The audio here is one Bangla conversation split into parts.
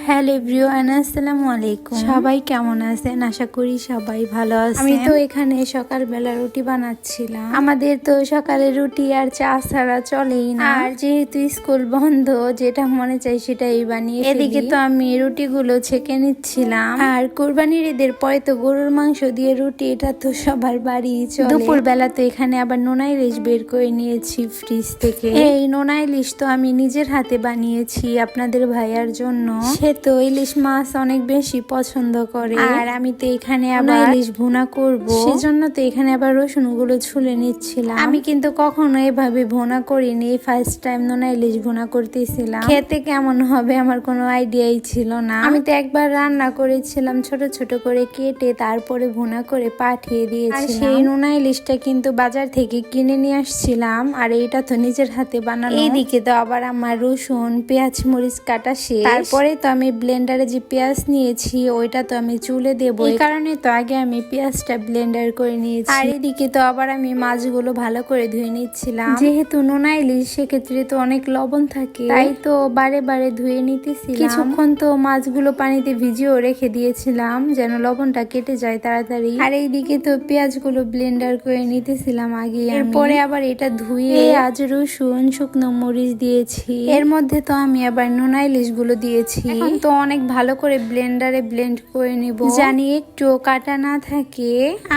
হ্যালো এভরিওয়ান, আসসালামু আলাইকুম। সবাই কেমন আছেন? আশা করি সবাই ভালো আছেন। আমি তো এখানে সকালবেলা রুটি বানাচ্ছিলাম। আমাদের তো সকালে রুটি আর চা ছাড়া চলেই না, আর যেহেতু স্কুল বন্ধ, যেটা মনে চাই সেটাই বানিয়ে এদিকে তো আমি রুটিগুলো ছেঁকে নিচ্ছিলাম। আর কুরবানির ঈদের পরে তো গরুর মাংস দিয়ে রুটি, এটা তো সবার বাড়ি চলে। দুপুর বেলা তো এখানে আবার নোনা ইলিশ বের করে নিয়েছি ফ্রিজ থেকে। এই নোনা ইলিশ তো আমি নিজের হাতে বানিয়েছি আপনাদের ভাইয়ার জন্য। সে তো ইলিশ মাছ অনেক বেশি পছন্দ করে, আর আমি তো এখানে আবার ইলিশ ভুনা করব, সেজন্য তো এখানে আবার রসুন গুলো ছুলে নিচ্ছিলাম। আমি কিন্তু কখনো এভাবে ভুনা করিনি, ফার্স্ট টাইম নোনা ইলিশ ভুনা করতেছিলাম। খেতে কেমন হবে আমার কোনো আইডিয়াই ছিল না। আমি তো একবার রান্না করেছিলাম ছোট ছোট করে কেটে, তারপরে ভুনা করে পাঠিয়ে দিয়েছিলাম। আর সেই নোনা ইলিশটা কিন্তু বাজার থেকে কিনে নিয়ে আসছিলাম, আর এইটা তো নিজের হাতে বানানো। এইদিকে তো আবার আমার রসুন পেঁয়াজ মরিচ কাটা শেষ। তারপরে তো আমি ব্লেন্ডারে যে পেঁয়াজ নিয়েছি ওইটা তো আমি চুলে দেবো, এই কারণে তো আগে আমি পেঁয়াজটা ব্লেন্ডার করে নিয়েছি। আর এদিকে তো আবার আমি মাছগুলো ভালো করে ধুয়ে নিচ্ছিলাম, যেহেতু নোনা ইলিশ সেক্ষেত্রে তো অনেক লবণ থাকে, তাই তো বারে বারে ধুয়ে নিতেছিলাম। কিছুক্ষণ তো মাছগুলো পানিতে ভিজিয়েও রেখে দিয়েছিলাম যেন লবণটা কেটে যায় তাড়াতাড়ি। আর এইদিকে তো পেঁয়াজগুলো ব্লেন্ডার করে নিতেছিলাম আগে। এরপরে আবার এটা ধুয়ে পেঁয়াজ রসুন শুকনো মরিচ দিয়েছি, এর মধ্যে তো আমি আবার নোনা ইলিশ গুলো দিয়েছি। এখন তো অনেক ভালো করে ব্লেন্ডারে ব্লেন্ড করে নিব, জানি একটু কাটা না থাকে।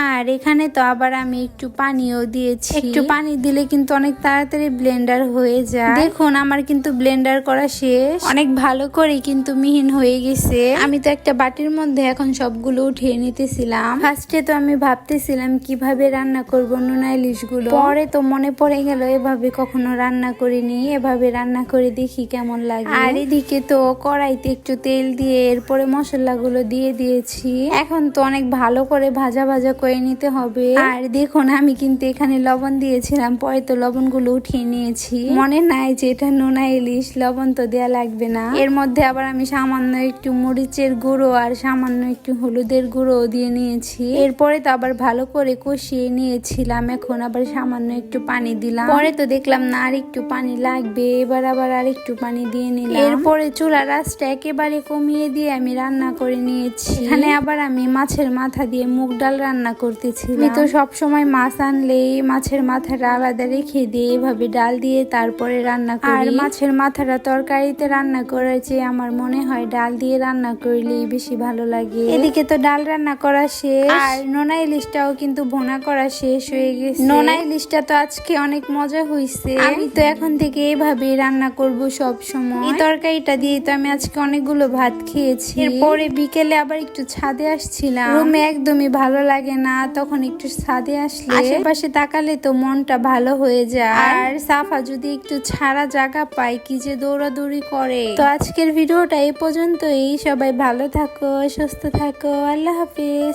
আর এখানে তো আবার আমি একটু পানিও দিয়েছি, একটু পানি দিলে কিন্তু অনেক তাড়াতাড়ি ব্লেন্ডার হয়ে যায়। দেখুন আমার কিন্তু ব্লেন্ডার করা শেষ, অনেক ভালো করে কিন্তু মিহিন হয়ে গেছে। আমি তো একটা বাটির মধ্যে এখন সবগুলো উঠিয়ে নিতেছিলাম। ফার্স্টে তো আমি ভাবতেছিলাম কিভাবে রান্না করবো নোনা ইলিশ গুলো, পরে তো মনে পড়ে গেল এভাবে কখনো রান্না করিনি, এভাবে রান্না করে দেখি কেমন লাগে। আর এদিকে তো কড়াইতে একটু তেল দিয়ে এরপরে মশলাগুলো দিয়ে দিয়েছি। এখন তো অনেক ভালো করে ভাজা ভাজা করে নিতে হবে। আর দেখুন আমি কিন্তু এখানে লবণ দিয়েছিলাম, পরে তো লবণগুলো উঠিয়ে নিয়েছি। মনে নাই যে এটা নোনা ইলিশ, লবণ তো দেয়া লাগবে না। এর মধ্যে আবার আমি সামান্য একটু মরিচের গুঁড়ো আর সামান্য একটু হলুদের গুঁড়ো দিয়ে নিয়েছি। এরপরে তো আবার ভালো করে কষিয়ে নিয়েছিলাম। এখন আবার সামান্য একটু পানি দিলাম, পরে তো দেখলাম না আর একটু পানি লাগবে, এবার আবার আর একটু পানি দিয়ে নিলাম। এরপরে চুলার আঁচটা একেবারে কমিয়ে দিয়ে আমি রান্না করে নিয়েছি। এখানে আবার আমি মাছের মাথা দিয়ে মুগ ডাল রান্না করতেছি। আমি তো সবসময় মাছ আনলেই মাছের মাথাটা আলাদা রেখে দিয়ে এভাবে ডাল দিয়ে তারপরে রান্না করি। আর মাছের মাথাটা তরকারিতে রান্না করার চেয়ে আমার মনে হয় ডাল দিয়ে রান্না করলেই বেশি ভালো লাগে। এদিকে তো ডাল রান্না করা শেষ, আর নোনা ইলিশটাও কিন্তু ভুনা করা শেষ হয়ে গেছে। নোনা ইলিশটা তো আজকে অনেক মজা হয়েছে। আমি তো এখন থেকে এইভাবেই রান্না করব সব সময়। এই তরকারিটা দিয়ে তো আমি আজকে অনেকগুলো ভাত খেয়েছি। এরপরে বিকেলে আবার একটু ছাদে আসছিলাম, রুমে একদমই ভালো লাগে না, তখন একটু ছাদে আসলে আশেপাশে তাকালে তো মনটা ভালো হয়ে যায়। আর সাফা যদি একটু ছাড়া জায়গা পায় কি যে দৌড়াদৌড়ি করে। তো আজকের ভিডিওটা এই পর্যন্তই। সবাই ভালো থাকো, সুস্থ থাকো, আল্লাহ হাফেজ।